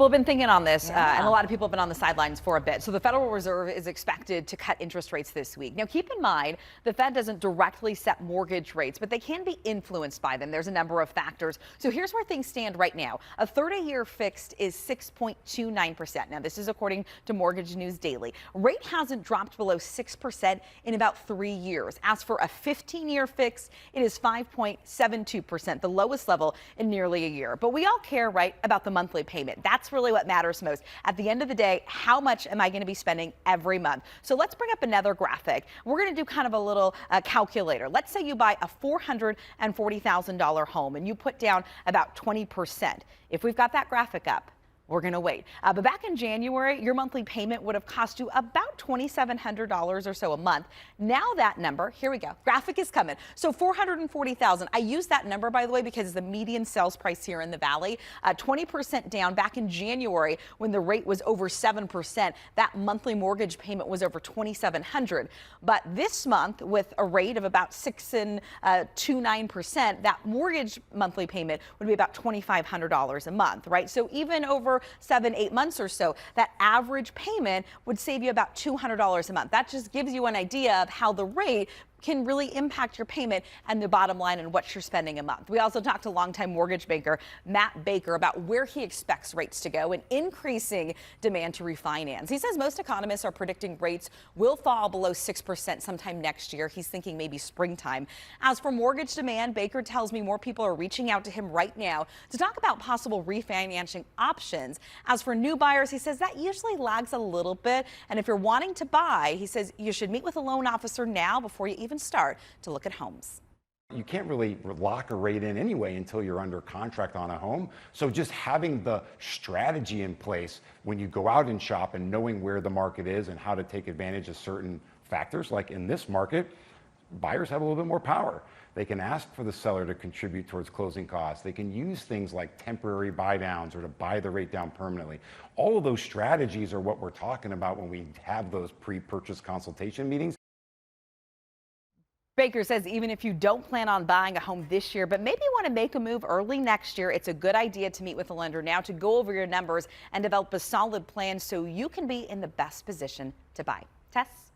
Well, I've been thinking on this, and a Yeah. lot of people have been on the sidelines for a bit. So the Federal Reserve is expected to cut interest rates this week. Now, keep in mind, the Fed doesn't directly set mortgage rates, but they can be influenced by them. There's a number of factors. So here's where things stand right now. A 30-year fixed is 6.29%. Now, this is according to Mortgage News Daily. Rate hasn't dropped below 6% in about 3 years. As for a 15-year fixed, it is 5.72%, the lowest level in nearly a year. But we all care, right, about the monthly payment. That's really what matters most. At the end of the day, how much am I going to be spending every month? So let's bring up another graphic. We're going to do kind of a little calculator. Let's say you buy a $440,000 home and you put down about 20%. If we've got that graphic up, we're going to wait. But back in January, your monthly payment would have cost you about $2,700 or so a month. Now that number, here we go. Graphic is coming. So $440,000. I use that number, by the way, because it's the median sales price here in the Valley. 20% down back in January when the rate was over 7%. That monthly mortgage payment was over $2,700. But this month, with a rate of about 6.29%, that mortgage monthly payment would be about $2,500 a month, right? So even over 7-8 months or so, that average payment would save you about $200 a month. That just gives you an idea of how the rate can really impact your payment and the bottom line and what you're spending a month. We also talked to longtime mortgage banker Matt Baker about where he expects rates to go and increasing demand to refinance. He says most economists are predicting rates will fall below 6% sometime next year. He's thinking maybe springtime. As for mortgage demand, Baker tells me more people are reaching out to him right now to talk about possible refinancing options. As for new buyers, he says that usually lags a little bit. And if you're wanting to buy, he says you should meet with a loan officer now before you even start to look at homes. You can't really lock a rate in anyway until you're under contract on a home. So just having the strategy in place when you go out and shop and knowing where the market is and how to take advantage of certain factors, like in this market, buyers have a little bit more power. They can ask for the seller to contribute towards closing costs. They can use things like temporary buy downs or to buy the rate down permanently. All of those strategies are what we're talking about when we have those pre-purchase consultation meetings. Baker says even if you don't plan on buying a home this year, but maybe you want to make a move early next year, it's a good idea to meet with a lender now to go over your numbers and develop a solid plan so you can be in the best position to buy. Tess?